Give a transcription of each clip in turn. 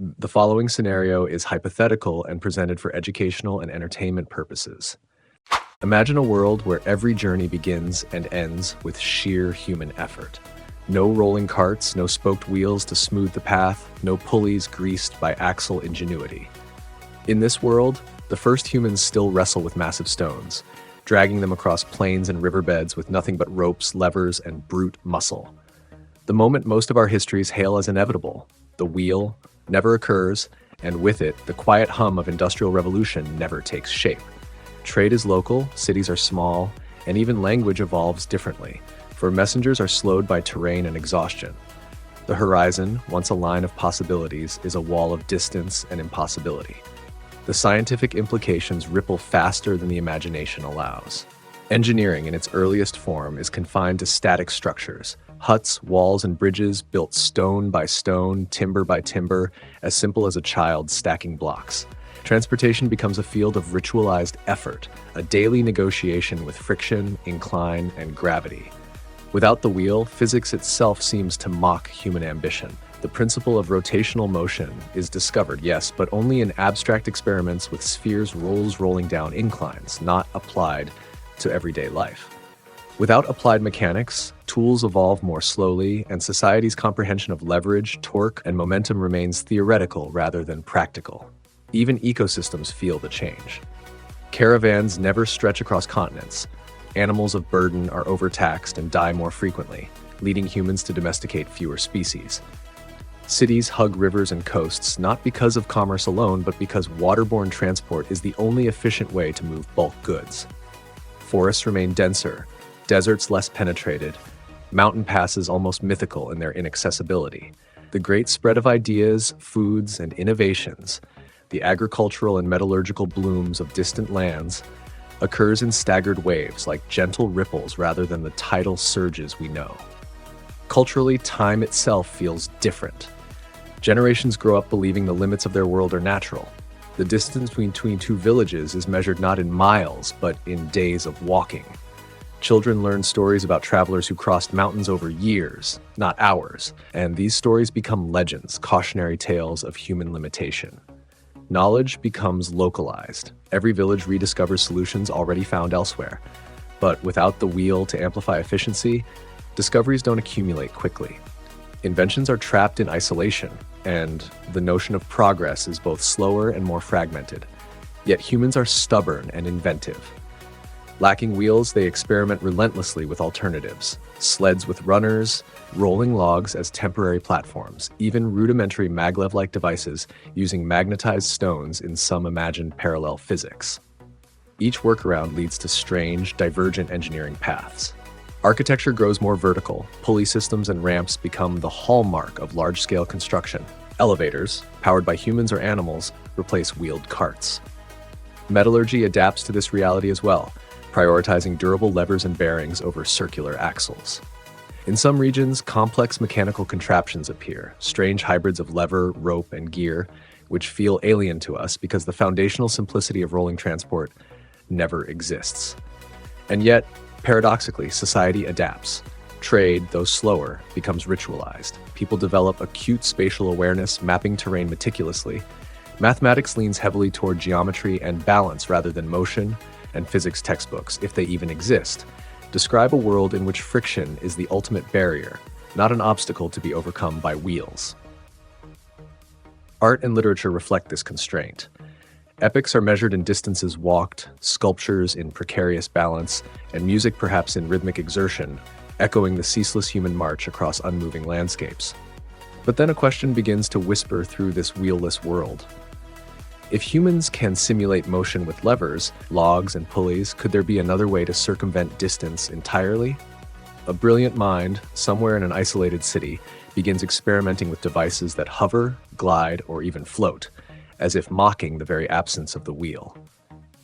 The following scenario is hypothetical and presented for educational and entertainment purposes. Imagine a world where every journey begins and ends with sheer human effort. No rolling carts, no spoked wheels to smooth the path, no pulleys greased by axle ingenuity. In this world, the first humans still wrestle with massive stones, dragging them across plains and riverbeds with nothing but ropes, levers, and brute muscle. The moment most of our histories hail as inevitable, the wheel, never occurs, and with it, the quiet hum of industrial revolution never takes shape. Trade is local, cities are small, and even language evolves differently, for messengers are slowed by terrain and exhaustion. The horizon, once a line of possibilities, is a wall of distance and impossibility. The scientific implications ripple faster than the imagination allows. Engineering in its earliest form is confined to static structures, huts, walls, and bridges built stone by stone, timber by timber, as simple as a child stacking blocks. Transportation becomes a field of ritualized effort, a daily negotiation with friction, incline, and gravity. Without the wheel, physics itself seems to mock human ambition. The principle of rotational motion is discovered, yes, but only in abstract experiments with spheres rolling down inclines, not applied to everyday life. Without applied mechanics, tools evolve more slowly, and society's comprehension of leverage, torque, and momentum remains theoretical rather than practical. Even ecosystems feel the change. Caravans never stretch across continents. Animals of burden are overtaxed and die more frequently, leading humans to domesticate fewer species. Cities hug rivers and coasts not because of commerce alone, but because waterborne transport is the only efficient way to move bulk goods. Forests remain denser, deserts less penetrated, mountain passes almost mythical in their inaccessibility. The great spread of ideas, foods, and innovations, the agricultural and metallurgical blooms of distant lands, occurs in staggered waves like gentle ripples rather than the tidal surges we know. Culturally, time itself feels different. Generations grow up believing the limits of their world are natural. The distance between two villages is measured not in miles, but in days of walking. Children learn stories about travelers who crossed mountains over years, not hours, and these stories become legends, cautionary tales of human limitation. Knowledge becomes localized. Every village rediscovers solutions already found elsewhere. But without the wheel to amplify efficiency, discoveries don't accumulate quickly. Inventions are trapped in isolation, and the notion of progress is both slower and more fragmented. Yet humans are stubborn and inventive. Lacking wheels, they experiment relentlessly with alternatives. Sleds with runners, rolling logs as temporary platforms, even rudimentary maglev-like devices using magnetized stones in some imagined parallel physics. Each workaround leads to strange, divergent engineering paths. Architecture grows more vertical. Pulley systems and ramps become the hallmark of large-scale construction. Elevators, powered by humans or animals, replace wheeled carts. Metallurgy adapts to this reality as well, prioritizing durable levers and bearings over circular axles. In some regions, complex mechanical contraptions appear, strange hybrids of lever, rope, and gear, which feel alien to us because the foundational simplicity of rolling transport never exists. And yet, paradoxically, society adapts. Trade, though slower, becomes ritualized. People develop acute spatial awareness, mapping terrain meticulously. Mathematics leans heavily toward geometry and balance rather than motion, and physics textbooks, if they even exist, describe a world in which friction is the ultimate barrier, not an obstacle to be overcome by wheels. Art and literature reflect this constraint. Epics are measured in distances walked, sculptures in precarious balance, and music perhaps in rhythmic exertion, echoing the ceaseless human march across unmoving landscapes. But then a question begins to whisper through this wheelless world. If humans can simulate motion with levers, logs, and pulleys, could there be another way to circumvent distance entirely? A brilliant mind, somewhere in an isolated city, begins experimenting with devices that hover, glide, or even float, as if mocking the very absence of the wheel.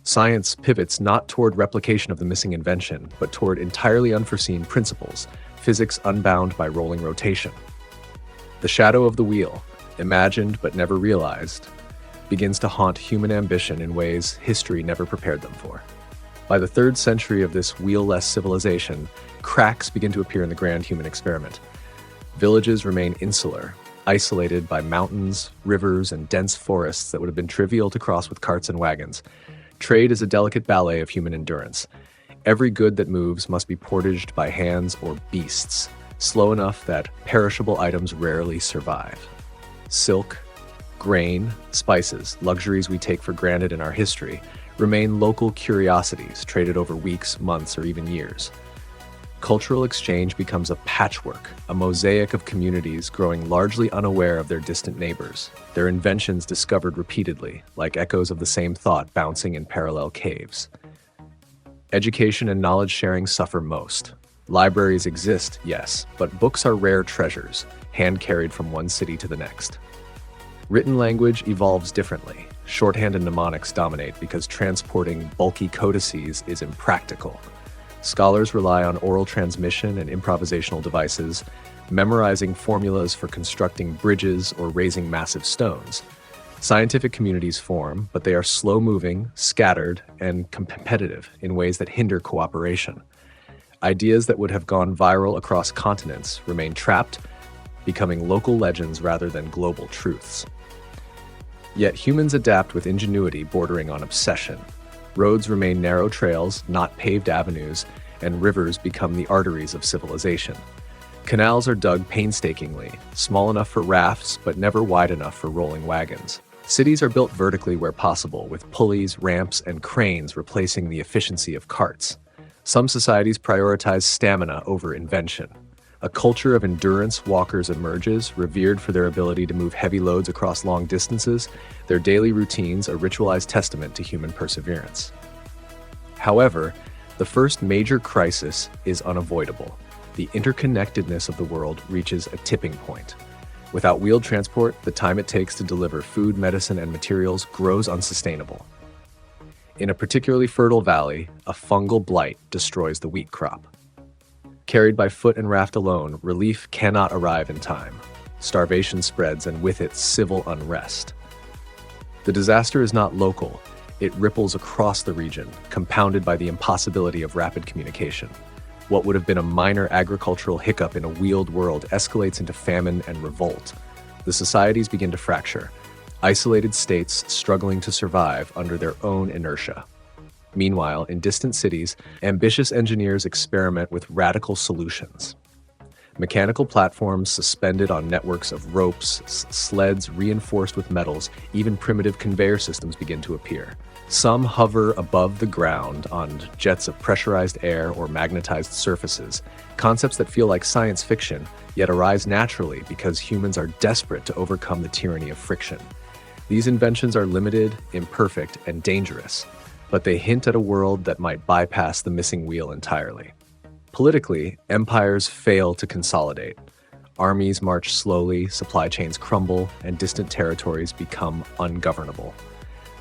Science pivots not toward replication of the missing invention, but toward entirely unforeseen principles, physics unbound by rolling rotation. The shadow of the wheel, imagined but never realized, begins to haunt human ambition in ways history never prepared them for. By the 3rd century of this wheel-less civilization, cracks begin to appear in the grand human experiment. Villages remain insular. isolated by mountains, rivers, and dense forests that would have been trivial to cross with carts and wagons. Trade is a delicate ballet of human endurance. Every good that moves must be portaged by hands or beasts, slow enough that perishable items rarely survive. Silk, grain, spices, luxuries we take for granted in our history, remain local curiosities traded over weeks, months, or even years. Cultural exchange becomes a patchwork, a mosaic of communities growing largely unaware of their distant neighbors, their inventions discovered repeatedly, like echoes of the same thought bouncing in parallel caves. Education and knowledge sharing suffer most. Libraries exist, yes, but books are rare treasures, hand-carried from one city to the next. Written language evolves differently. Shorthand and mnemonics dominate because transporting bulky codices is impractical. Scholars rely on oral transmission and improvisational devices, memorizing formulas for constructing bridges or raising massive stones. Scientific communities form, but they are slow-moving, scattered, and competitive in ways that hinder cooperation. Ideas that would have gone viral across continents remain trapped, becoming local legends rather than global truths. Yet humans adapt with ingenuity bordering on obsession. Roads remain narrow trails, not paved avenues, and rivers become the arteries of civilization. Canals are dug painstakingly, small enough for rafts but never wide enough for rolling wagons. Cities are built vertically where possible, with pulleys, ramps, and cranes replacing the efficiency of carts. Some societies prioritize stamina over invention. A culture of endurance walkers emerges, revered for their ability to move heavy loads across long distances, their daily routines a ritualized testament to human perseverance. However, the first major crisis is unavoidable. The interconnectedness of the world reaches a tipping point. Without wheeled transport, the time it takes to deliver food, medicine, and materials grows unsustainable. In a particularly fertile valley, a fungal blight destroys the wheat crop. Carried by foot and raft alone, relief cannot arrive in time. Starvation spreads, and with it, civil unrest. The disaster is not local. It ripples across the region, compounded by the impossibility of rapid communication. What would have been a minor agricultural hiccup in a wheeled world escalates into famine and revolt. The societies begin to fracture, isolated states struggling to survive under their own inertia. Meanwhile, in distant cities, ambitious engineers experiment with radical solutions. Mechanical platforms suspended on networks of ropes, sleds reinforced with metals, even primitive conveyor systems begin to appear. Some hover above the ground on jets of pressurized air or magnetized surfaces, concepts that feel like science fiction, yet arise naturally because humans are desperate to overcome the tyranny of friction. These inventions are limited, imperfect, and dangerous, but they hint at a world that might bypass the missing wheel entirely. Politically, empires fail to consolidate. Armies march slowly, supply chains crumble, and distant territories become ungovernable.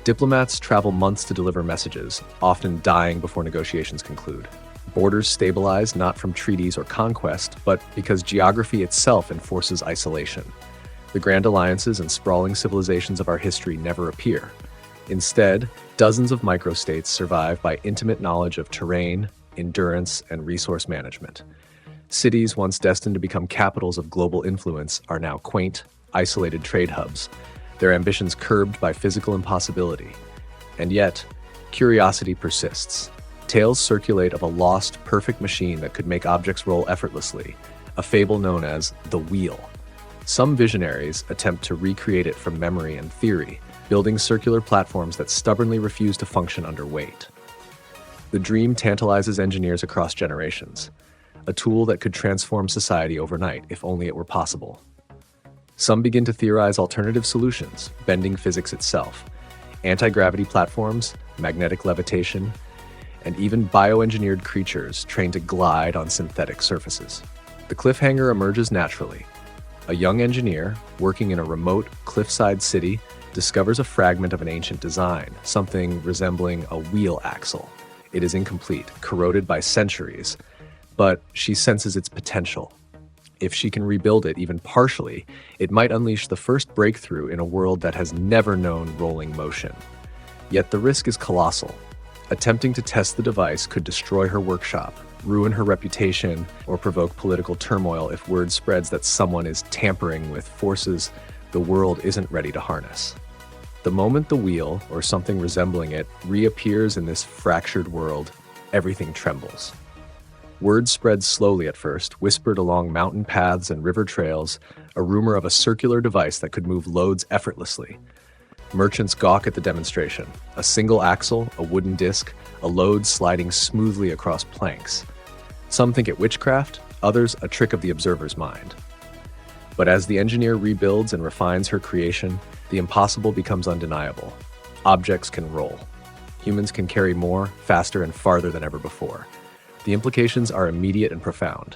Diplomats travel months to deliver messages, often dying before negotiations conclude. Borders stabilize not from treaties or conquest, but because geography itself enforces isolation. The grand alliances and sprawling civilizations of our history never appear. Instead, dozens of microstates survive by intimate knowledge of terrain, endurance, and resource management. Cities once destined to become capitals of global influence are now quaint, isolated trade hubs, their ambitions curbed by physical impossibility. And yet, curiosity persists. Tales circulate of a lost, perfect machine that could make objects roll effortlessly, a fable known as the wheel. Some visionaries attempt to recreate it from memory and theory, building circular platforms that stubbornly refuse to function under weight. The dream tantalizes engineers across generations, a tool that could transform society overnight if only it were possible. Some begin to theorize alternative solutions, bending physics itself, anti-gravity platforms, magnetic levitation, and even bioengineered creatures trained to glide on synthetic surfaces. The cliffhanger emerges naturally. A young engineer, working in a remote cliffside city, discovers a fragment of an ancient design, something resembling a wheel axle. It is incomplete, corroded by centuries, but she senses its potential. If she can rebuild it even partially, it might unleash the first breakthrough in a world that has never known rolling motion. Yet the risk is colossal. Attempting to test the device could destroy her workshop, ruin her reputation, or provoke political turmoil if word spreads that someone is tampering with forces the world isn't ready to harness. The moment the wheel, or something resembling it, reappears in this fractured world, everything trembles. Word spreads slowly at first, whispered along mountain paths and river trails, a rumor of a circular device that could move loads effortlessly. Merchants gawk at the demonstration. A single axle, a wooden disc, a load sliding smoothly across planks. Some think it witchcraft, others a trick of the observer's mind. But as the engineer rebuilds and refines her creation, the impossible becomes undeniable. Objects can roll. Humans can carry more, faster, and farther than ever before. The implications are immediate and profound.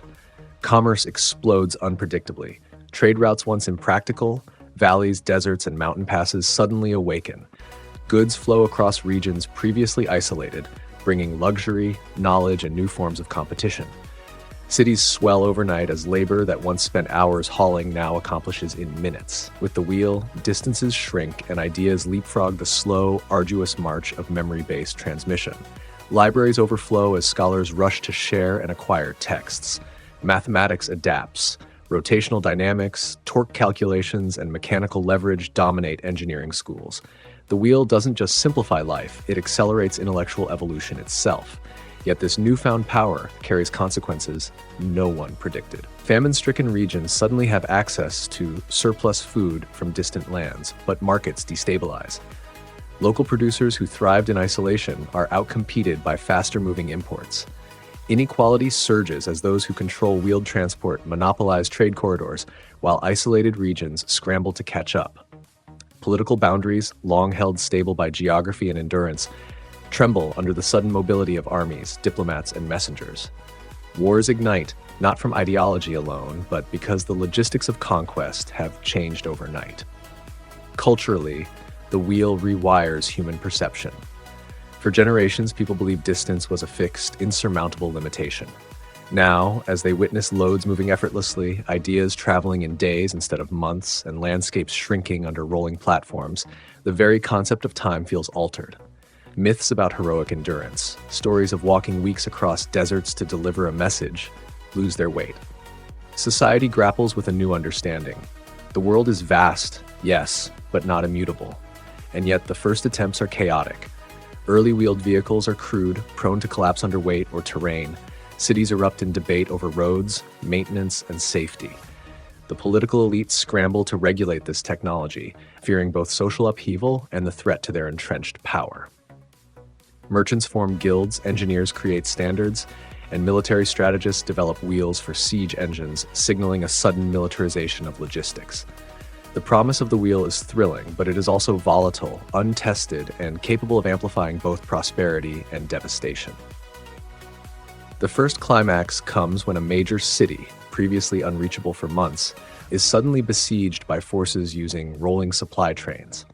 Commerce explodes unpredictably. Trade routes once impractical, valleys, deserts, and mountain passes suddenly awaken. Goods flow across regions previously isolated, bringing luxury, knowledge, and new forms of competition. Cities swell overnight as labor that once spent hours hauling now accomplishes in minutes. With the wheel, distances shrink and ideas leapfrog the slow, arduous march of memory-based transmission. Libraries overflow as scholars rush to share and acquire texts. Mathematics adapts. Rotational dynamics, torque calculations, and mechanical leverage dominate engineering schools. The wheel doesn't just simplify life, it accelerates intellectual evolution itself. Yet this newfound power carries consequences no one predicted. Famine-stricken regions suddenly have access to surplus food from distant lands, but markets destabilize. Local producers who thrived in isolation are outcompeted by faster-moving imports. Inequality surges as those who control wheeled transport monopolize trade corridors, while isolated regions scramble to catch up. Political boundaries, long held stable by geography and endurance, tremble under the sudden mobility of armies, diplomats, and messengers. Wars ignite, not from ideology alone, but because the logistics of conquest have changed overnight. Culturally, the wheel rewires human perception. For generations, people believed distance was a fixed, insurmountable limitation. Now, as they witness loads moving effortlessly, ideas traveling in days instead of months, and landscapes shrinking under rolling platforms, the very concept of time feels altered. Myths about heroic endurance, stories of walking weeks across deserts to deliver a message, lose their weight. Society grapples with a new understanding. The world is vast, yes, but not immutable. And yet the first attempts are chaotic. Early wheeled vehicles are crude, prone to collapse under weight or terrain. Cities erupt in debate over roads, maintenance, and safety. The political elites scramble to regulate this technology, fearing both social upheaval and the threat to their entrenched power. Merchants form guilds, engineers create standards, and military strategists develop wheels for siege engines, signaling a sudden militarization of logistics. The promise of the wheel is thrilling, but it is also volatile, untested, and capable of amplifying both prosperity and devastation. The first climax comes when a major city, previously unreachable for months, is suddenly besieged by forces using rolling supply trains.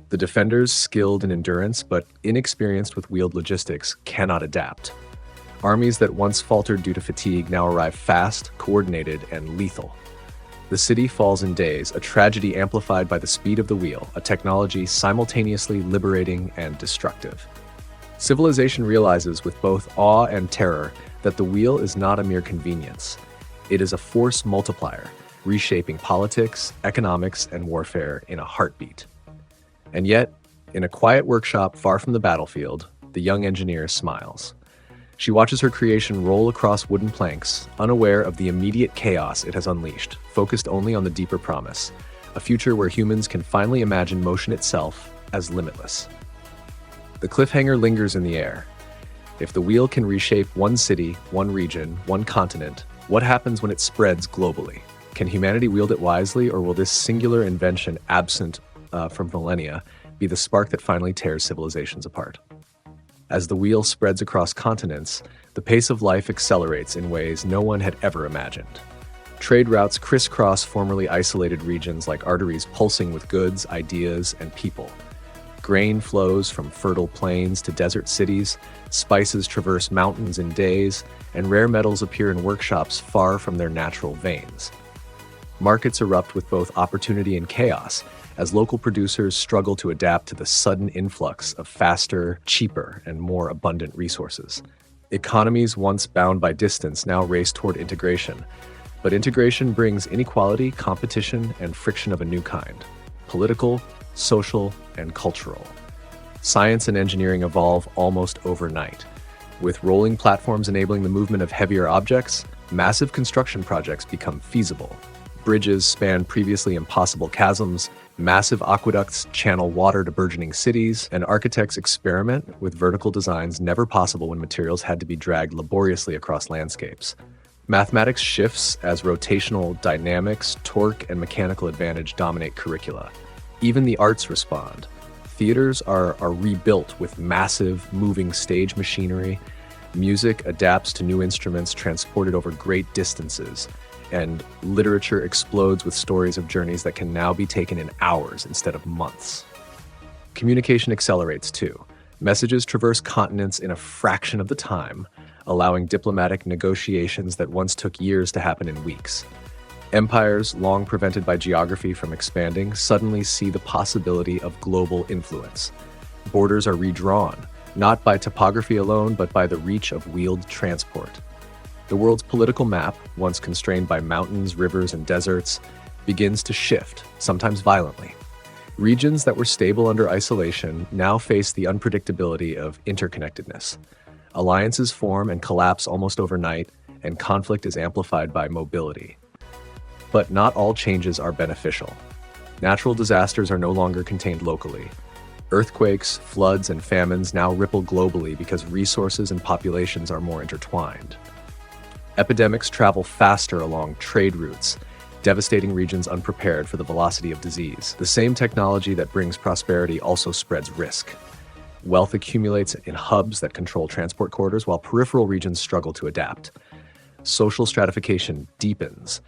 The defenders, skilled in endurance but inexperienced with wheeled logistics, cannot adapt. Armies that once faltered due to fatigue now arrive fast, coordinated, and lethal. The city falls in days, a tragedy amplified by the speed of the wheel, a technology simultaneously liberating and destructive. Civilization realizes with both awe and terror that the wheel is not a mere convenience. It is a force multiplier, reshaping politics, economics, and warfare in a heartbeat. And yet, in a quiet workshop far from the battlefield, the young engineer smiles. She watches her creation roll across wooden planks, unaware of the immediate chaos it has unleashed, focused only on the deeper promise, a future where humans can finally imagine motion itself as limitless. The cliffhanger lingers in the air. If the wheel can reshape one city, one region, one continent, what happens when it spreads globally? Can humanity wield it wisely, or will this singular invention, absent from millennia, be the spark that finally tears civilizations apart? As the wheel spreads across continents, the pace of life accelerates in ways no one had ever imagined. Trade routes crisscross formerly isolated regions like arteries pulsing with goods, ideas, and people. Grain flows from fertile plains to desert cities, spices traverse mountains in days, and rare metals appear in workshops far from their natural veins. Markets erupt with both opportunity and chaos, as local producers struggle to adapt to the sudden influx of faster, cheaper, and more abundant resources. Economies once bound by distance now race toward integration. But integration brings inequality, competition, and friction of a new kind: political, social, and cultural. Science and engineering evolve almost overnight. With rolling platforms enabling the movement of heavier objects, massive construction projects become feasible. Bridges span previously impossible chasms, massive aqueducts channel water to burgeoning cities, and architects experiment with vertical designs never possible when materials had to be dragged laboriously across landscapes. Mathematics shifts as rotational dynamics, torque, and mechanical advantage dominate curricula. Even the arts respond. Theaters are rebuilt with massive, moving stage machinery. Music adapts to new instruments transported over great distances. And literature explodes with stories of journeys that can now be taken in hours instead of months. Communication accelerates too. Messages traverse continents in a fraction of the time, allowing diplomatic negotiations that once took years to happen in weeks. Empires, long prevented by geography from expanding, suddenly see the possibility of global influence. Borders are redrawn, not by topography alone, but by the reach of wheeled transport. The world's political map, once constrained by mountains, rivers, and deserts, begins to shift, sometimes violently. Regions that were stable under isolation now face the unpredictability of interconnectedness. Alliances form and collapse almost overnight, and conflict is amplified by mobility. But not all changes are beneficial. Natural disasters are no longer contained locally. Earthquakes, floods, and famines now ripple globally because resources and populations are more intertwined. Epidemics travel faster along trade routes, devastating regions unprepared for the velocity of disease. The same technology that brings prosperity also spreads risk. Wealth accumulates in hubs that control transport corridors, while peripheral regions struggle to adapt. Social stratification deepens,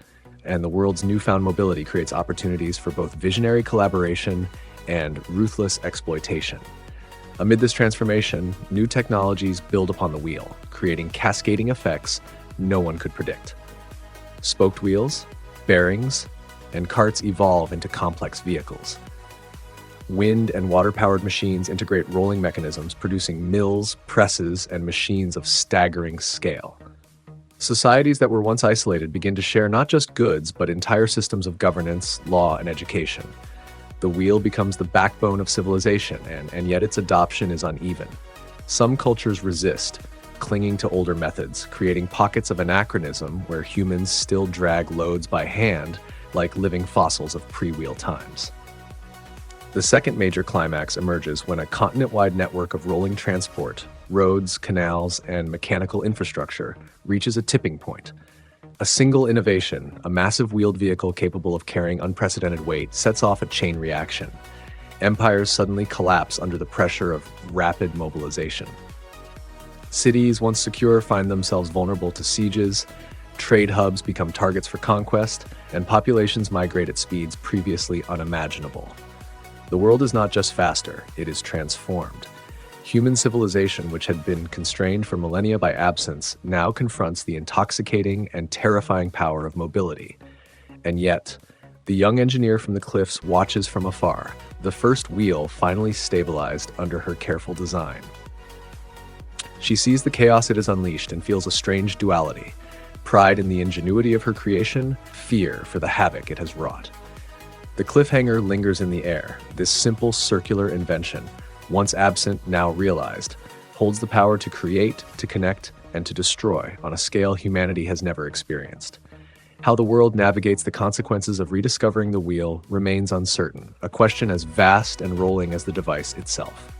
and the world's newfound mobility creates opportunities for both visionary collaboration and ruthless exploitation. Amid this transformation, new technologies build upon the wheel, creating cascading effects no one could predict. Spoked wheels, bearings, and carts evolve into complex vehicles. Wind and water-powered machines integrate rolling mechanisms, producing mills, presses, and machines of staggering scale. Societies that were once isolated begin to share not just goods, but entire systems of governance, law, and education. The wheel becomes the backbone of civilization, and yet its adoption is uneven. Some cultures resist, clinging to older methods, creating pockets of anachronism where humans still drag loads by hand like living fossils of pre-wheel times. The second major climax emerges when a continent-wide network of rolling transport, roads, canals, and mechanical infrastructure reaches a tipping point. A single innovation, a massive wheeled vehicle capable of carrying unprecedented weight, sets off a chain reaction. Empires suddenly collapse under the pressure of rapid mobilization. Cities, once secure, find themselves vulnerable to sieges, trade hubs become targets for conquest, and populations migrate at speeds previously unimaginable. The world is not just faster, it is transformed. Human civilization, which had been constrained for millennia by absence, now confronts the intoxicating and terrifying power of mobility. And yet, the young engineer from the cliffs watches from afar, the first wheel finally stabilized under her careful design. She sees the chaos it has unleashed and feels a strange duality: pride in the ingenuity of her creation, fear for the havoc it has wrought. The cliffhanger lingers in the air. This simple circular invention, once absent, now realized, holds the power to create, to connect, and to destroy on a scale humanity has never experienced. How the world navigates the consequences of rediscovering the wheel remains uncertain, a question as vast and rolling as the device itself.